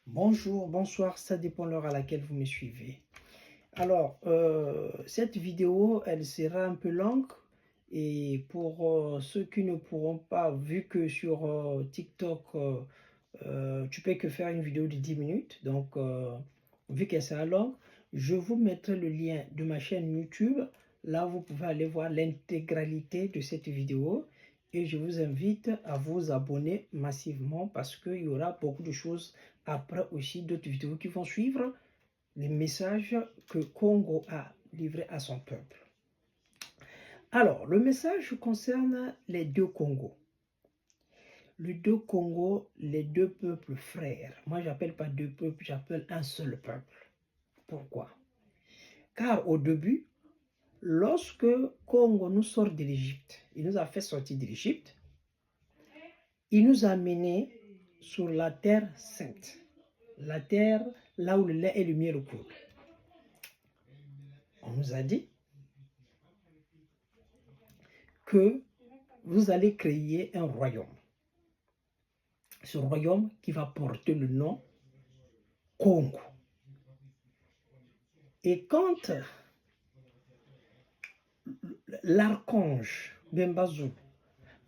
Bonjour, bonsoir, ça dépend de l'heure à laquelle vous me suivez. Alors, cette vidéo, elle sera un peu longue et pour ceux qui ne pourront pas, vu que sur TikTok, tu peux que faire une vidéo de 10 minutes, donc vu qu'elle sera longue, je vous mettrai le lien de ma chaîne YouTube. Là, vous pouvez aller voir l'intégralité de cette vidéo et je vous invite à vous abonner massivement parce qu'il y aura beaucoup de choses après aussi, d'autres vidéos qui vont suivre, les messages que Congo a livrés à son peuple. Alors, le message concerne les deux Congos. Les deux Congos, les deux peuples frères. Moi, j'appelle pas deux peuples, j'appelle un seul peuple. Pourquoi? Car au début, lorsque Congo nous sort de l'Égypte, il nous a fait sortir de l'Égypte, il nous a menés sur la terre sainte, la terre là où le lait et le miel coulent. On nous a dit que vous allez créer un royaume. Ce royaume qui va porter le nom Congo. Et quand l'archange Bembazou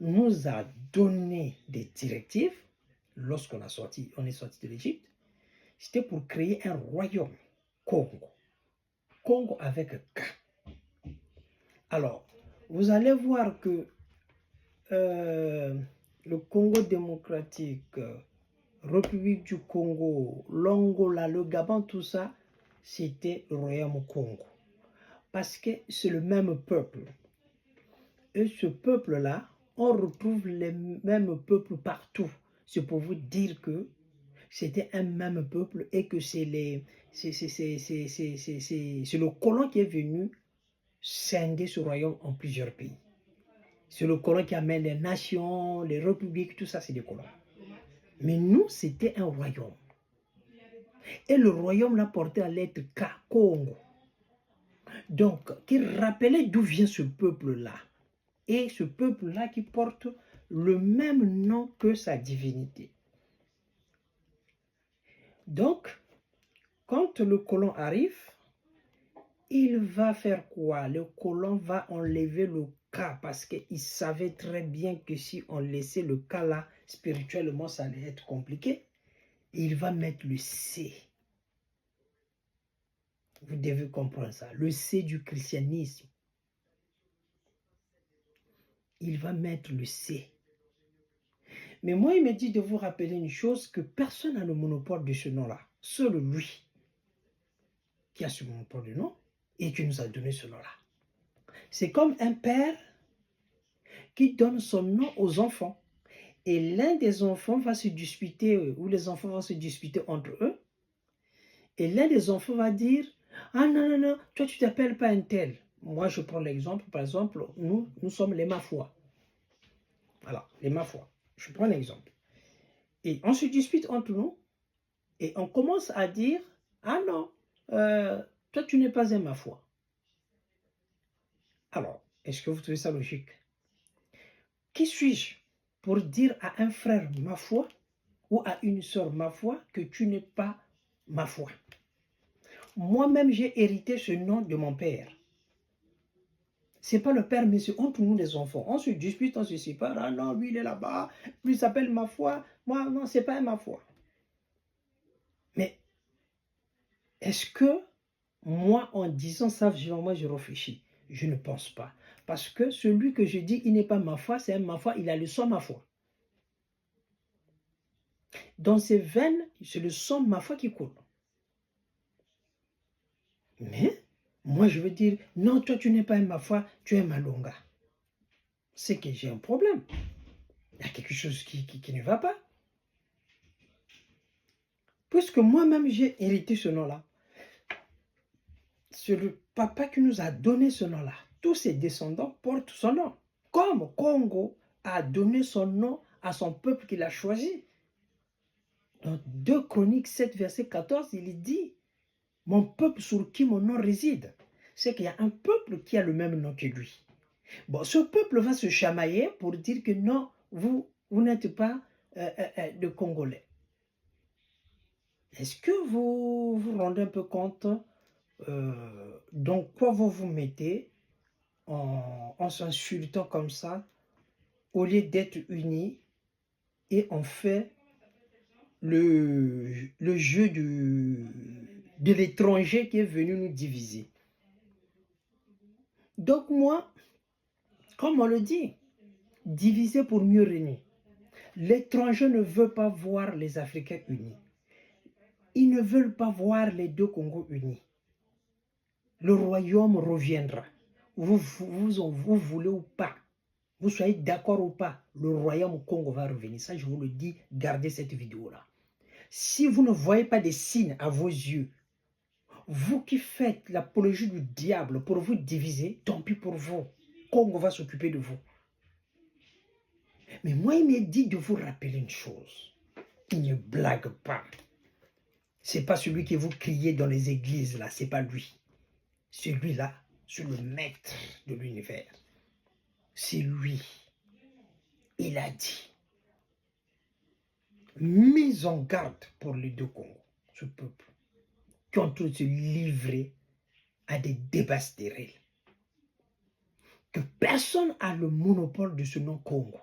nous a donné des directives, lorsqu'on est sorti de l'Égypte, c'était pour créer un royaume Congo. Congo avec K. Alors, vous allez voir que le Congo démocratique, République du Congo, l'Angola, le Gabon, tout ça, c'était le royaume Congo. Parce que c'est le même peuple. Et ce peuple-là, on retrouve les mêmes peuples partout. C'est pour vous dire que c'était un même peuple et que c'est le colon qui est venu scinder ce royaume en plusieurs pays. C'est le colon qui amène les nations, les républiques, tout ça, c'est des colons. Mais nous, c'était un royaume. Et le royaume l'a porté à l'être Congo. Donc, qui rappelait d'où vient ce peuple-là. Et ce peuple-là qui porte le même nom que sa divinité. Donc, quand le colon arrive, il va faire quoi? Le colon va enlever le K parce qu'il savait très bien que si on laissait le K là, spirituellement, ça allait être compliqué. Il va mettre le C. Vous devez comprendre ça. Le C du christianisme. Il va mettre le C. Mais moi, il me dit de vous rappeler une chose, que personne n'a le monopole de ce nom-là. Seul lui qui a ce monopole de nom et qui nous a donné ce nom-là. C'est comme un père qui donne son nom aux enfants. Et l'un des enfants va se disputer, ou les enfants vont se disputer entre eux. Et l'un des enfants va dire, ah non, non, non, toi tu t'appelles pas un tel. Moi je prends l'exemple, par exemple, nous sommes les Mafois. Voilà, les Mafois. Je prends un exemple. Et on se dispute entre nous. Et on commence à dire, ah non, toi tu n'es pas un Mafoi. Alors, est-ce que vous trouvez ça logique? Qui suis-je pour dire à un frère Mafoi ou à une sœur Mafoi que tu n'es pas Mafoi? Moi-même, j'ai hérité ce nom de mon père. C'est pas le père, mais c'est entre nous les enfants. On se dispute, on se sépare. Ah non, lui il est là-bas, lui il s'appelle Mafoi. Moi, non, c'est pas un Mafoi. Mais est-ce que moi, en disant ça, moi je réfléchis? Je ne pense pas. Parce que celui que je dis, il n'est pas ma foi, c'est un ma foi, il a le sang ma foi. Dans ses veines, c'est le sang ma foi qui coule. Mais, moi je veux dire, non, toi tu n'es pas un ma foi, tu es un malonga. C'est que j'ai un problème. Il y a quelque chose qui ne va pas. Puisque moi-même j'ai hérité ce nom-là. C'est le papa qui nous a donné ce nom-là. Tous ses descendants portent son nom. Comme Congo a donné son nom à son peuple qu'il a choisi. Dans 2 Chroniques 7, verset 14, il dit, mon peuple sur qui mon nom réside. C'est qu'il y a un peuple qui a le même nom que lui. Bon, ce peuple va se chamailler pour dire que non, vous n'êtes pas de Congolais. Est-ce que vous vous rendez un peu compte dans quoi vous vous mettez en s'insultant comme ça, au lieu d'être unis, et on fait le jeu de l'étranger qui est venu nous diviser. Donc moi, comme on le dit, diviser pour mieux régner. L'étranger ne veut pas voir les Africains unis. Ils ne veulent pas voir les deux Congos unis. Le royaume reviendra. Vous voulez ou pas, vous soyez d'accord ou pas, le royaume Congo va revenir. Ça, je vous le dis, gardez cette vidéo-là. Si vous ne voyez pas des signes à vos yeux, vous qui faites l'apologie du diable pour vous diviser, tant pis pour vous. Congo va s'occuper de vous. Mais moi, il m'est dit de vous rappeler une chose. Il ne blague pas. C'est pas celui qui vous criez dans les églises, là. C'est pas lui. Celui-là, c'est le maître de l'univers. C'est lui. Il a dit. Mise en garde pour les deux Congos, ce peuple, qui ont tous se livrer à des débats stériles. Que personne n'a le monopole de ce nom Congo.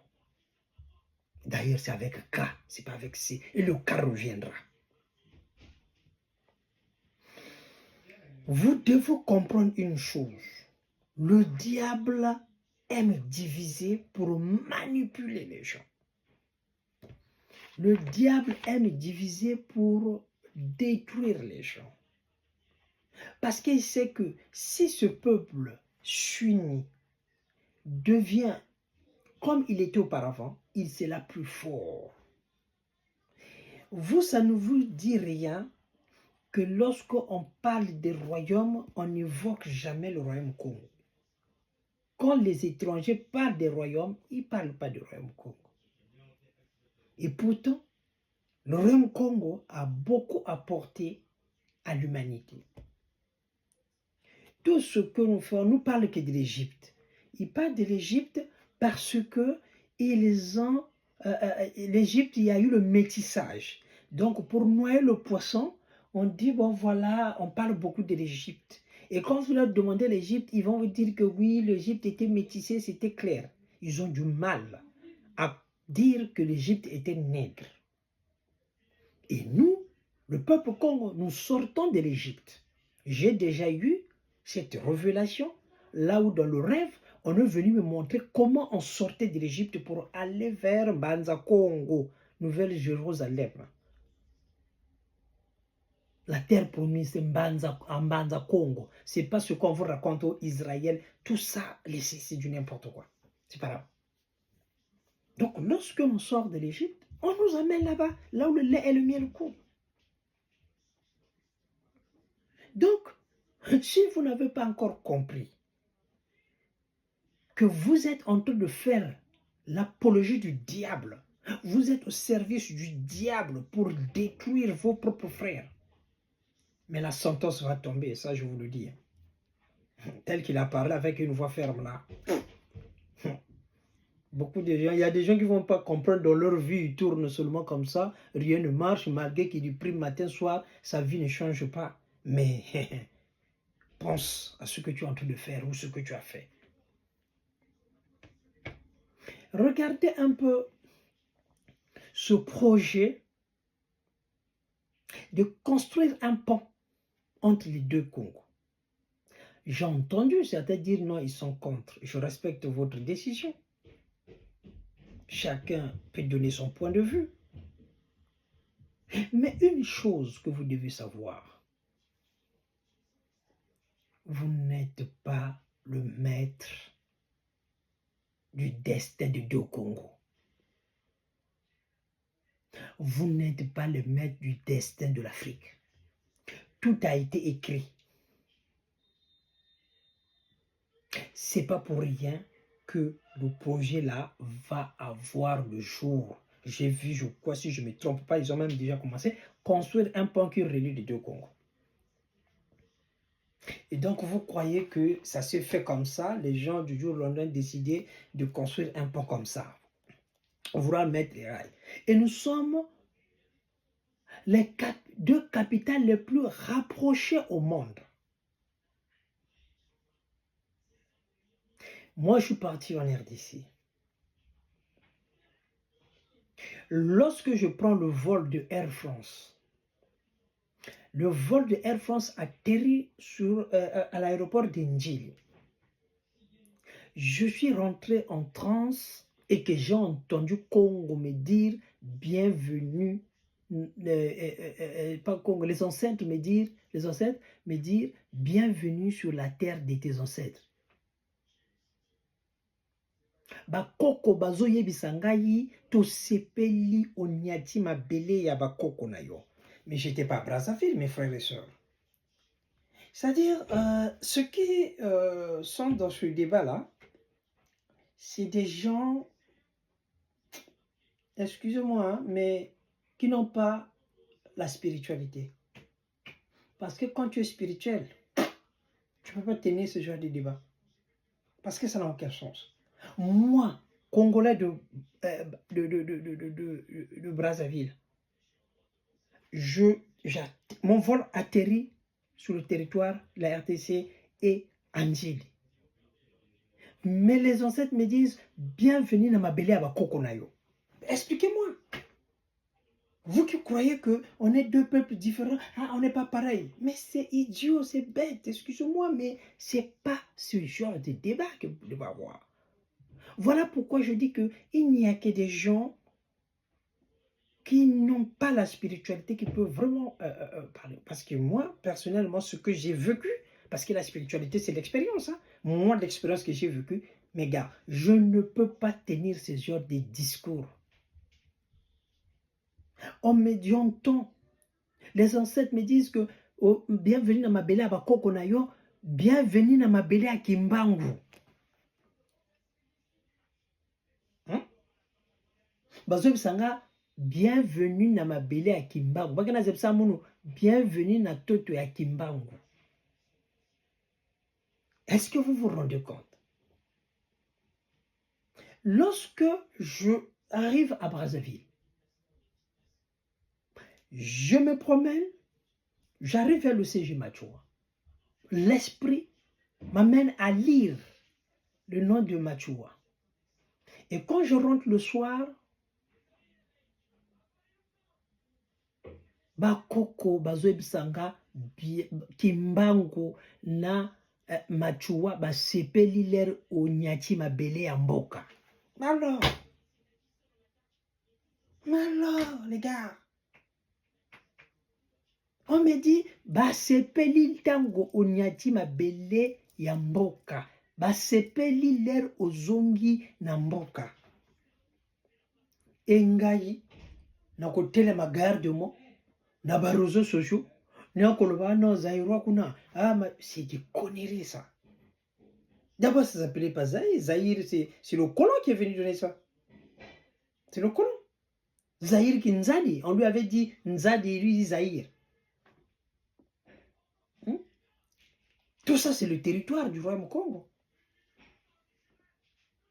D'ailleurs, c'est avec K, c'est pas avec C. Et le K reviendra. Vous devez comprendre une chose. Le diable aime diviser pour manipuler les gens. Le diable aime diviser pour détruire les gens. Parce qu'il sait que si ce peuple s'unit, devient comme il était auparavant, il sera plus fort. Vous, ça ne vous dit rien que lorsqu'on parle des royaumes, on n'évoque jamais le royaume Congo. Quand les étrangers parlent des royaumes, ils ne parlent pas du royaume Congo. Et pourtant, le royaume Congo a beaucoup apporté à l'humanité. Tout ce que nous faisons, nous parlons que de l'Égypte. Ils parlent de l'Égypte parce que l'Égypte, il y a eu le métissage. Donc, pour noyer le poisson, on dit, bon voilà, on parle beaucoup de l'Égypte. Et quand vous leur demandez l'Égypte, ils vont vous dire que oui, l'Égypte était métissée, c'était clair. Ils ont du mal à dire que l'Égypte était nègre. Et nous, le peuple Congo, nous sortons de l'Égypte. J'ai déjà eu cette révélation, là où dans le rêve, on est venu me montrer comment on sortait de l'Égypte pour aller vers Mbanza Congo, Nouvelle-Jérusalem. La terre promise, c'est Mbanza Congo. Ce n'est pas ce qu'on vous raconte au Israël. Tout ça, c'est du n'importe quoi. C'est pas grave. Donc, lorsque on sort de l'Égypte, on nous amène là-bas, là où le lait et le miel coulent. Donc, si vous n'avez pas encore compris que vous êtes en train de faire l'apologie du diable, vous êtes au service du diable pour détruire vos propres frères, mais la sentence va tomber, ça je vous le dis. Tel qu'il a parlé avec une voix ferme là. Beaucoup de gens, il y a des gens qui ne vont pas comprendre dans leur vie, ils tournent seulement comme ça, rien ne marche, malgré qu'ils prient matin, soir, sa vie ne change pas. Mais pense à ce que tu es en train de faire ou ce que tu as fait. Regardez un peu ce projet de construire un pont entre les deux Congos. J'ai entendu certains dire non, ils sont contre. Je respecte votre décision. Chacun peut donner son point de vue. Mais une chose que vous devez savoir, vous n'êtes pas le maître du destin de deux Congos. Vous n'êtes pas le maître du destin de l'Afrique. Tout a été écrit. C'est pas pour rien que le projet là va avoir le jour. J'ai vu, je crois, si je ne me trompe pas, ils ont même déjà commencé à construire un pont qui relie les deux Congos. Et donc, vous croyez que ça se fait comme ça? Les gens du jour au lendemain décidé de construire un pont comme ça. On voudra mettre les rails. Et nous sommes les deux capitales les plus rapprochées au monde. Moi, je suis parti en RDC. Lorsque je prends le vol de Air France, le vol de Air France atterrit à l'aéroport d'Indjili. Je suis rentré en transe et que j'ai entendu Congo me dire bienvenue, pas Congo, les ancêtres me dire bienvenue sur la terre de tes ancêtres. Bakoko bazo yebisa ngai to sepeli onyati mabele ya bakoko na yo. Mais j'étais pas à Brazzaville, mes frères et sœurs. C'est-à-dire, ceux qui sont dans ce débat-là, c'est des gens, excusez-moi, hein, mais qui n'ont pas la spiritualité. Parce que quand tu es spirituel, tu ne peux pas tenir ce genre de débat. Parce que ça n'a aucun sens. Moi, Congolais de Brazzaville, mon vol atterrit sur le territoire de la RTC et Angili. Mais les ancêtres me disent bienvenue dans ma belle à Kokonayo. Expliquez-moi. Vous qui croyez qu'on est deux peuples différents, on n'est pas pareil. Mais c'est idiot, c'est bête, excusez-moi, mais c'est pas ce genre de débat que vous devez avoir. Voilà pourquoi je dis qu'il n'y a que des gens qui n'ont pas la spiritualité qui peuvent vraiment parler. Parce que moi, personnellement, ce que j'ai vécu, parce que la spiritualité, c'est l'expérience. Hein. Moi, l'expérience que j'ai vécue, mes gars, je ne peux pas tenir ce genre de discours. On me dit en temps. Les ancêtres me disent que oh, bienvenue dans ma belle à Bakokonayo, bienvenue dans ma belle à Kimbangu. Bazo Sanga, bienvenue dans ma belle à Kimbangu. Bienvenue dans Toto à Kimbangu. Est-ce que vous vous rendez compte? Lorsque je arrive à Brazzaville, je me promène, j'arrive vers le CG Machoua. L'esprit m'amène à lire le nom de Machoua. Et quand je rentre le soir, Bakoko Bazoebisanga Kimbangu na Machoua basepeli ler onyati mabele ya mboka. Alors, les gars, on me dit, basepeli tango onyati mabele ya mboka, basepeli ler ozongi na mboka. Engai, na kotele magarde mo, na barozo sociaux, na koloba no zairwa kuna, c'est des conneries ça. D'abord, ça s'appelait pas Zaïre. Zaïre, c'est le colon qui est venu donner ça. C'est le colon. Zaïre qui Nzadi. On lui avait dit Nzadi, lui dit Zaïre. Tout ça, c'est le territoire du Royaume Congo.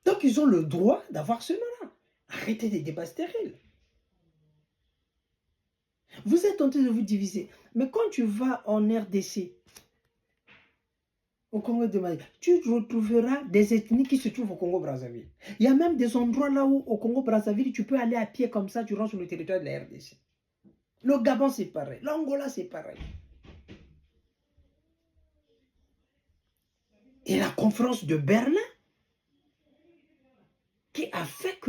Donc, ils ont le droit d'avoir ce nom-là. Arrêtez des débats stériles. Vous êtes tenté de vous diviser. Mais quand tu vas en RDC, au Congo de Mali, tu retrouveras des ethnies qui se trouvent au Congo-Brazzaville. Il y a même des endroits là où, au Congo-Brazzaville, tu peux aller à pied comme ça, tu rentres sur le territoire de la RDC. Le Gabon, c'est pareil. L'Angola, c'est pareil. Et la conférence de Berlin, qui a fait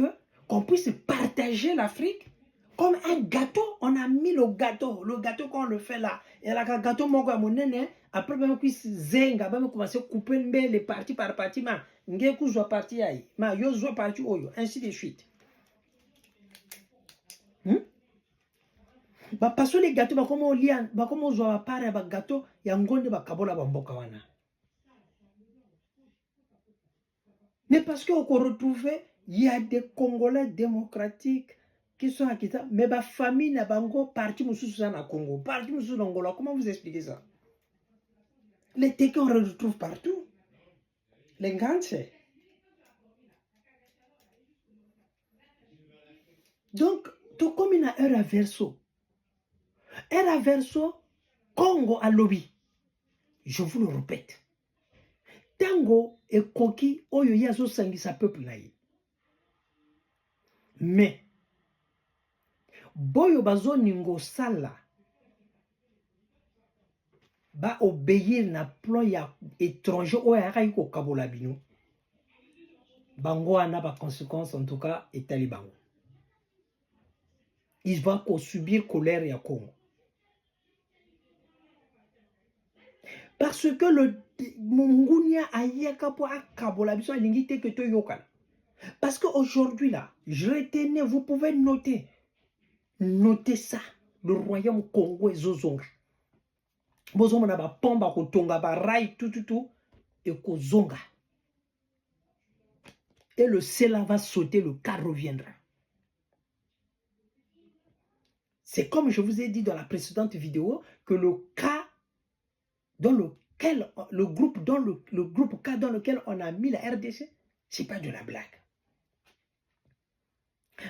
qu'on puisse partager l'Afrique comme un gâteau. On a mis le gâteau quand on le fait là. Et là, le gâteau, après, on puisse zenga, on commencer à couper les parties par partie. Ngeku zo partie aïe, yo zo partie oyo, ainsi de suite. Parce que les gâteaux, comme on lit, comme on zo appareil, gâteau, il y a un gonde kabola bamboka wana. Mais parce qu'on retrouvait, il y a des Congolais démocratiques qui sont à Kita, mais la famille n'a pas encore parti au Congo, parti au Angola. Comment vous expliquez ça? Les Teke, on les retrouve partout. Les Ganse. Donc, tout comme il y a un verso, Era verso Congo à lobby. Je vous le répète. Tango et Koki, oyo yazo sangi sa peuple naï. Mais, boyo bazo ningo sala, ba obéir na plan ya étranger oyo yaka yiko kabola bino. Bango ana ba conséquence en tout cas etali bango. Il va subir colère ya Congo. Parce que le Mungunia ayaka po akabola biso alingi te que to yokala. Parce qu'aujourd'hui là, retenez, vous pouvez noter. Notez ça. Le royaume Congo est Zozonga. Bozonga na ba pomba ko tonga ba rai tout et ko zonga. Et le Sela va sauter, le car reviendra. C'est comme je vous ai dit dans la précédente vidéo que le cas dans lequel le groupe K dans lequel on a mis la RDC, c'est pas de la blague.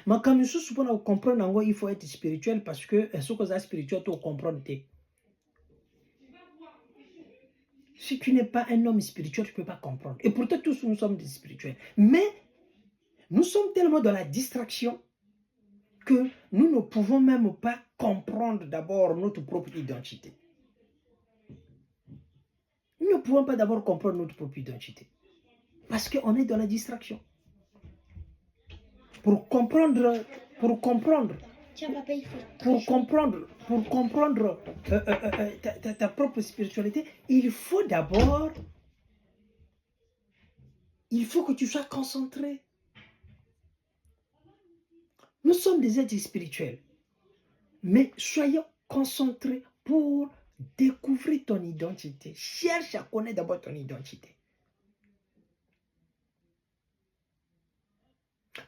Mais comme je suis pour comprendre, il faut être spirituel parce que ce que c'est spirituel, tu comprends. Si tu n'es pas un homme spirituel, tu ne peux pas comprendre. Et pourtant, tous nous sommes des spirituels. Mais nous sommes tellement dans la distraction que nous ne pouvons même pas comprendre d'abord notre propre identité. Nous ne pouvons pas d'abord comprendre notre propre identité. Parce qu'on est dans la distraction. Pour comprendre ta propre spiritualité, il faut d'abord, que tu sois concentré. Nous sommes des êtres spirituels, mais soyons concentrés pour découvrir ton identité. Cherche à connaître d'abord ton identité.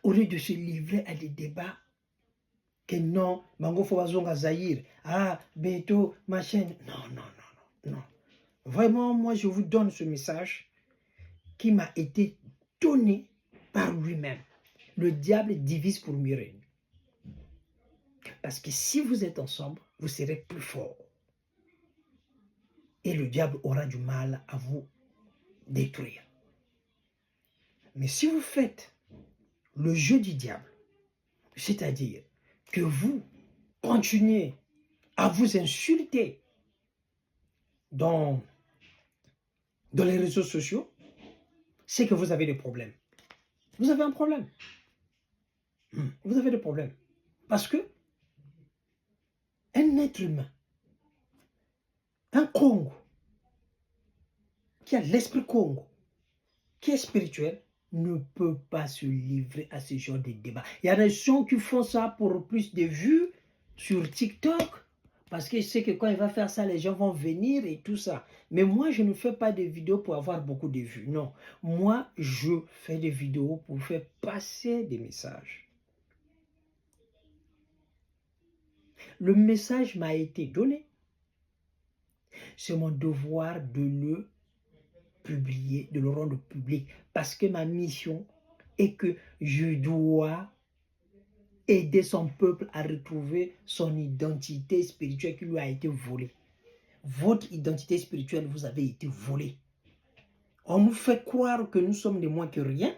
Au lieu de se livrer à des débats, que non, Mango Fawazonga Zahir, Beto, machin. Non. Vraiment, moi, je vous donne ce message qui m'a été donné par lui-même. Le diable divise pour mieux régner. Parce que si vous êtes ensemble, vous serez plus forts. Et le diable aura du mal à vous détruire. Mais si vous faites le jeu du diable, c'est-à-dire que vous continuez à vous insulter dans les réseaux sociaux, c'est que vous avez des problèmes. Vous avez un problème. Vous avez des problèmes. Parce que un être humain, un Congo, qui a l'esprit Congo, qui est spirituel, ne peut pas se livrer à ce genre de débat. Il y a des gens qui font ça pour plus de vues sur TikTok, parce que je sais que quand il va faire ça, les gens vont venir et tout ça. Mais moi, je ne fais pas de vidéos pour avoir beaucoup de vues. Non. Moi, je fais des vidéos pour faire passer des messages. Le message m'a été donné. C'est mon devoir de le publier, de le rendre public. Parce que ma mission est que je dois aider son peuple à retrouver son identité spirituelle qui lui a été volée. Votre identité spirituelle vous avez été volée. On nous fait croire que nous sommes des moins que rien,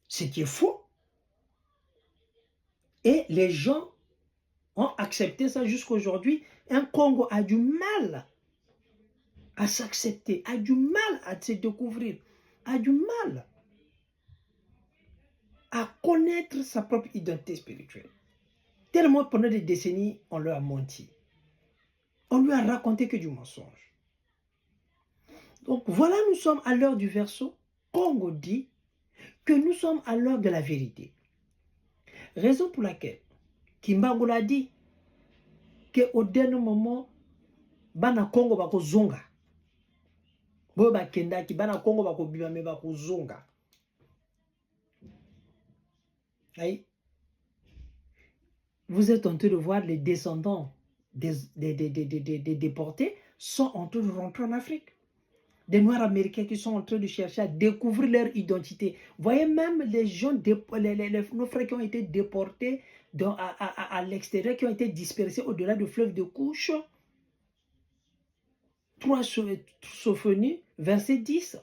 ce qui est faux. Et les gens ont accepté ça jusqu'à aujourd'hui. Un Congo a du mal à s'accepter, a du mal à se découvrir, a du mal à connaître sa propre identité spirituelle. Tellement pendant des décennies, on leur a menti. On lui a raconté que du mensonge. Donc voilà, nous sommes à l'heure du verseau. Congo dit que nous sommes à l'heure de la vérité. Raison pour laquelle Kimbangu l'a dit qu'au dernier moment, Bana Congo bako zonga. Boba kendaki, Bana Congo bako bimame bako zonga. Vous êtes en train de voir les descendants des déportés sont en train de rentrer en Afrique. Des Noirs américains qui sont en train de chercher à découvrir leur identité. Vous voyez même les gens, nos frères qui ont été déportés à l'extérieur qui ont été dispersés au-delà du fleuve de Couche. 3 Sophonie, verset 10.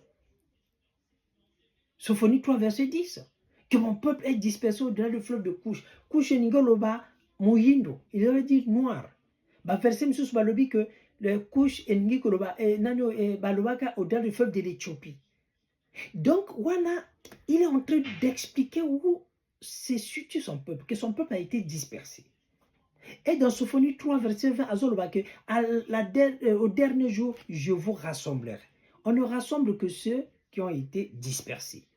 Sophonie 3, verset 10. Que mon peuple est dispersé au-delà du fleuve de Couche. Couche Ningoloba, Moyindo, il veut dire noir. Verset Moussous Balobi que le Couche Ningoloba, Nanyo Balobaka au-delà du fleuve de l'Éthiopie. Donc, Wana, il est en train d'expliquer où se situe son peuple, que son peuple a été dispersé. Et dans Sophonie 3, verset 20, au dernier jour, je vous rassemblerai. On ne rassemble que ceux qui ont été dispersés.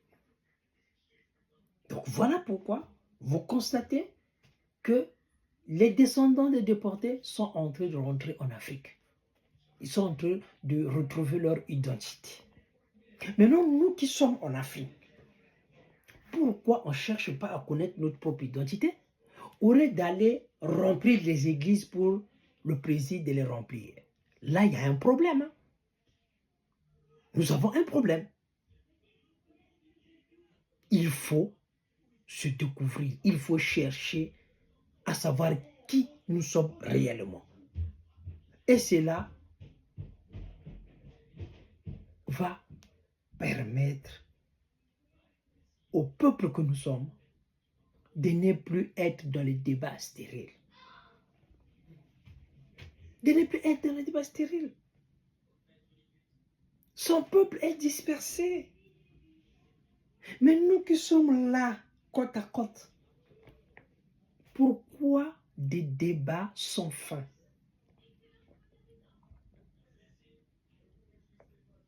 Donc voilà pourquoi vous constatez que les descendants des déportés sont en train de rentrer en Afrique. Ils sont en train de retrouver leur identité. Maintenant, nous qui sommes en Afrique, pourquoi on ne cherche pas à connaître notre propre identité? Au lieu d'aller remplir les églises pour le plaisir de les remplir. Là, il y a un problème. Hein? Nous avons un problème. Il faut se découvrir, il faut chercher à savoir qui nous sommes réellement. Et cela va permettre au peuple que nous sommes de ne plus être dans les débats stériles. De ne plus être dans les débats stériles. Son peuple est dispersé. Mais nous qui sommes là, côte à côte, pourquoi des débats sans fin?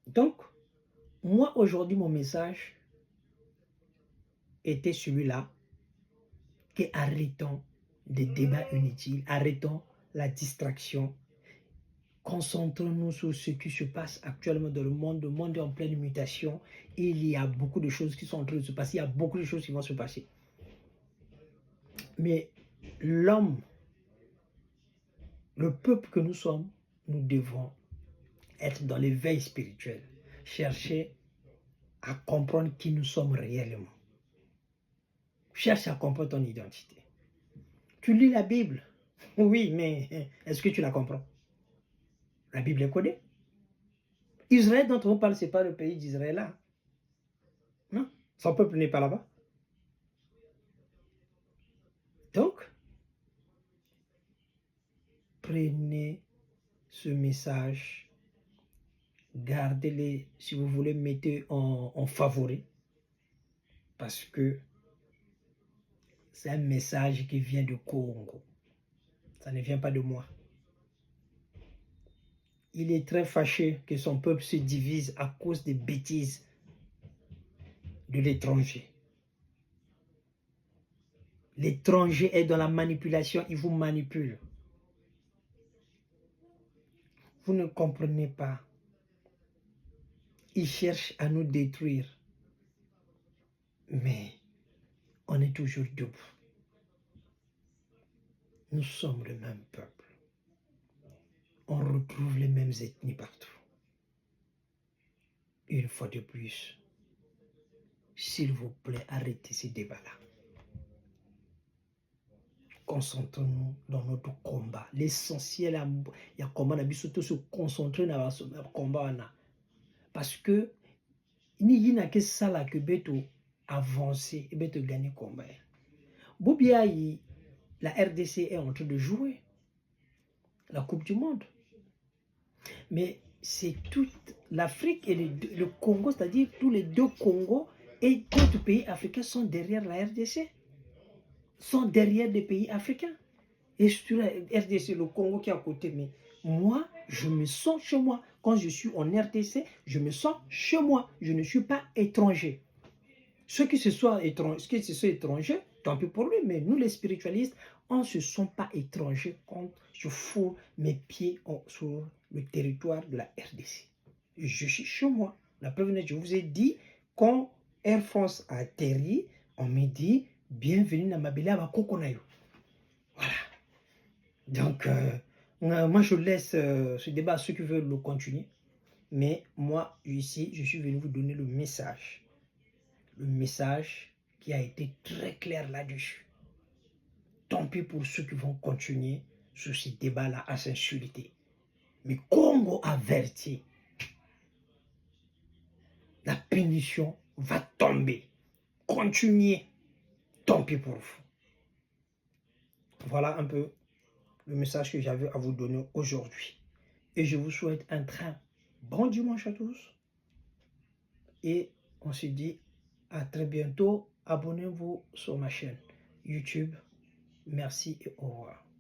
Donc, moi aujourd'hui, mon message était celui-là, que arrêtons des débats inutiles, arrêtons la distraction, concentrons-nous sur ce qui se passe actuellement dans le monde. Le monde est en pleine mutation, et il y a beaucoup de choses qui sont en train de se passer, il y a beaucoup de choses qui vont se passer. Mais l'homme, le peuple que nous sommes, nous devons être dans l'éveil spirituel, chercher à comprendre qui nous sommes réellement. Cherche à comprendre ton identité. Tu lis la Bible, oui, mais est-ce que tu la comprends? La Bible est codée. Israël dont on parle, ce n'est pas le pays d'Israël là. Non, son peuple n'est pas là-bas. Donc, prenez ce message, gardez-le, si vous voulez, mettez en favori, parce que c'est un message qui vient du Congo. Ça ne vient pas de moi. Il est très fâché que son peuple se divise à cause des bêtises de l'étranger. L'étranger est dans la manipulation, il vous manipule. Vous ne comprenez pas. Il cherche à nous détruire. Mais on est toujours debout. Nous sommes le même peuple. On retrouve les mêmes ethnies partout. Une fois de plus, s'il vous plaît, arrêtez ces débats-là. Concentrons-nous dans notre combat. L'essentiel, il y a comment on a surtout se concentrer dans le combat. Parce que il n'y a que ça là que beto avancer et beto gagner le combat. Bobia, la RDC est en train de jouer la Coupe du Monde. Mais c'est toute l'Afrique et le Congo, c'est-à-dire tous les deux Congos et d'autres pays africains sont derrière la RDC. Sont derrière des pays africains. Et sur la RDC, le Congo qui est à côté, mais moi, je me sens chez moi. Quand je suis en RDC, je me sens chez moi. Je ne suis pas étranger. Ceux qui se sont étrangers, tant pis pour lui, mais nous les spiritualistes, on ne se sent pas étrangers quand je fous mes pieds sur le territoire de la RDC. Je suis chez moi. La preuve, je vous ai dit, quand Air France a atterri, on m'a dit, bienvenue dans ma belle à Kokonayo. Voilà. Donc, moi, je laisse ce débat à ceux qui veulent le continuer. Mais moi, ici, je suis venu vous donner le message. Le message qui a été très clair là-dessus. tant pis pour ceux qui vont continuer sur ce débat-là à s'insulter. Mais Congo avertit, la punition va tomber. Continuez, tant pis pour vous. Voilà un peu le message que j'avais à vous donner aujourd'hui. Et je vous souhaite un très bon dimanche à tous. Et on se dit à très bientôt. Abonnez-vous sur ma chaîne YouTube. Merci et au revoir.